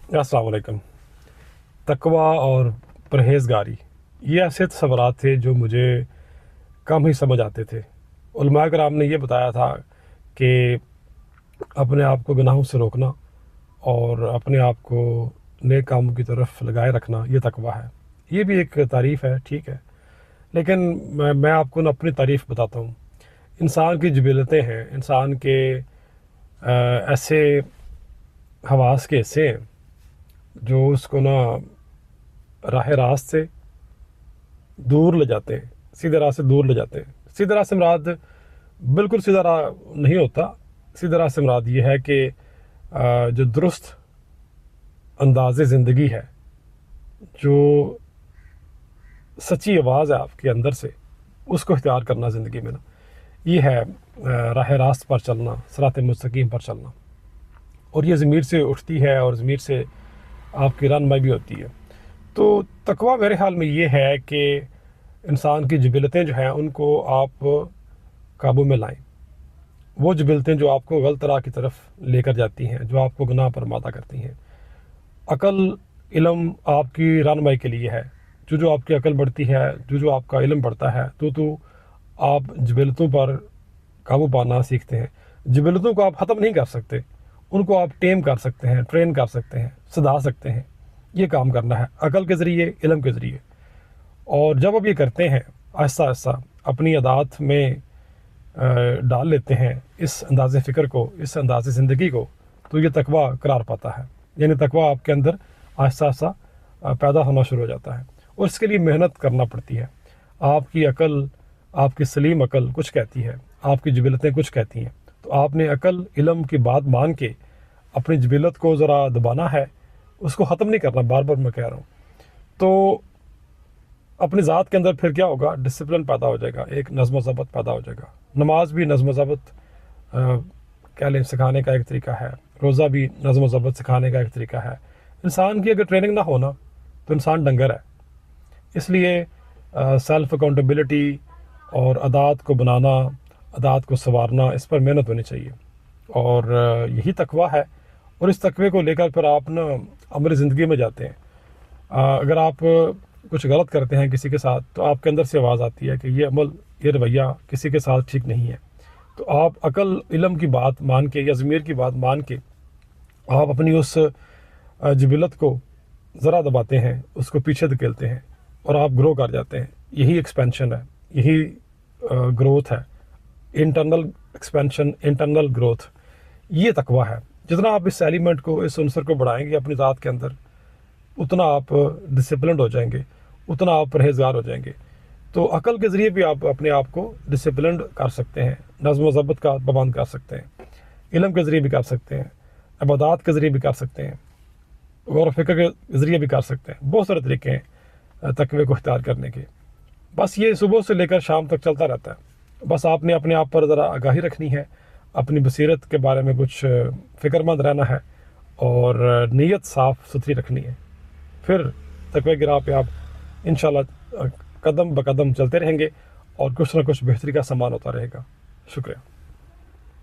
अस्सलाम वालेकुम। तकवा और परहेज़गारी, ये ऐसे तस्वुरात थे जो मुझे कम ही समझ आते थे। उलमाए कराम ने ये बताया था कि अपने आप को गुनाहों से रोकना और अपने आप को नेक कामों की तरफ लगाए रखना, ये तकवा है। ये भी एक तारीफ़ है, ठीक है। लेकिन मैं आपको ना अपनी तारीफ़ बताता हूँ। इंसान की जिबिलतें हैं, इंसान के ऐसे हवास के हिस्से हैं जो उसको ना राह रास्त से दूर ले जाते हैं, सीधे राह से दूर ले जाते हैं। सीधे राह से मुराद बिल्कुल सीधा राह नहीं होता। सीधे राह से मुराद ये है कि जो दुरुस्त अंदाज़े ज़िंदगी है, जो सच्ची आवाज़ है आपके अंदर से, उसको इख्तियार करना ज़िंदगी में ना, ये है राह रास्त पर चलना, सिरात मुस्तकीम पर चलना। और ये ज़मीर से उठती है और ज़मीर से आपकी रहनुमाई भी होती है। तो तकवा मेरे ख्याल में ये है कि इंसान की जिबिलतें जो हैं उनको आप काबू में लाएं। वो जिबिलतें जो आपको गलत राह की तरफ लेकर जाती हैं, जो आपको गुनाह पर मादा करती हैं। अकल इल्म आपकी रहनुमाई के लिए है। जो आपकी अकल बढ़ती है, जो आपका इल्म बढ़ता है, तो आप जिबिलतों पर काबू पाना सीखते हैं। जिबिलतों को आप ख़त्म नहीं कर सकते, उनको आप टेम कर सकते हैं, ट्रेन कर सकते हैं, सुधार सकते हैं। ये काम करना है अकल के ज़रिए, इल्म के ज़रिए। और जब आप ये करते हैं, आहिस्ता आहिस्ता अपनी आदत में डाल लेते हैं इस अंदाज़े फ़िक्र को, इस अंदाज़े ज़िंदगी को, तो ये तकवा करार पाता है। यानी तकवा आपके अंदर आहिस्ता आहिस्ता पैदा होना शुरू हो जाता है। और इसके लिए मेहनत करना पड़ती है। आपकी अकल, आपकी सलीम अकल कुछ कहती है, आपकी जिबिलतें कुछ कहती हैं। तो आपने अकल इल्म की बात मान के अपनी जिबिलत को ज़रा दबाना है, उसको ख़त्म नहीं करना। बार बार मैं कह रहा हूँ। तो अपनी ज़ात के अंदर फिर क्या होगा, डिसिप्लिन पैदा हो जाएगा, एक नज़्म ज़ब्त पैदा हो जाएगा। नमाज भी नज़्म ज़ब्त कह लें सिखाने का एक तरीका है, रोज़ा भी नज़्म ज़ब्त सिखाने का एक तरीका है। इंसान की अगर ट्रेनिंग ना हो ना, तो इंसान डंगर है। इसलिए सेल्फ़ अकाउंटेबिलिटी और अदात को बनाना, अदात को संवारना, इस पर मेहनत होनी चाहिए। और यही तकवा है। और इस तकवे को लेकर फिर आप ना अमर ज़िंदगी में जाते हैं। अगर आप कुछ गलत करते हैं किसी के साथ, तो आपके अंदर से आवाज़ आती है कि ये अमल, ये रवैया किसी के साथ ठीक नहीं है। तो आप अकल इल्म की बात मान के या ज़मीर की बात मान के आप अपनी उस जिबिलत को ज़रा दबाते हैं, उसको पीछे धकेलते हैं और आप ग्रो कर जाते हैं। यही एक्सपेंशन है, यही ग्रोथ है। इंटरनल एक्सपेंशन, इंटरनल ग्रोथ, ये तकवा है। जितना आप इस एलिमेंट को, इस उनसर को बढ़ाएंगे अपनी ज़ात के अंदर, उतना आप डिसिप्लिन्ड हो जाएंगे, उतना आप परहेज़गार हो जाएंगे। तो अकल के ज़रिए भी आप अपने आप को डिसिप्लिन्ड कर सकते हैं, नज़्म ज़ब्त का पाबंद कर सकते हैं, इल्म के ज़रिए भी कर सकते हैं, इबादत के ज़रिए भी कर सकते हैं, गौर फ़िक्र के ज़रिए भी कर सकते हैं। बहुत सारे तरीके हैं तकवे को इख्तियार करने के। बस ये सुबह से लेकर शाम तक चलता रहता है। बस आपने अपने आप पर ज़रा आगाही रखनी है, अपनी बसीरत के बारे में कुछ फ़िक्रमंद रहना है और नीयत साफ़ सुथरी रखनी है। फिर तकवे की राह पे आप इंशाल्लाह कदम ब कदम चलते रहेंगे और कुछ ना कुछ बेहतरी का सामान होता रहेगा। शुक्रिया।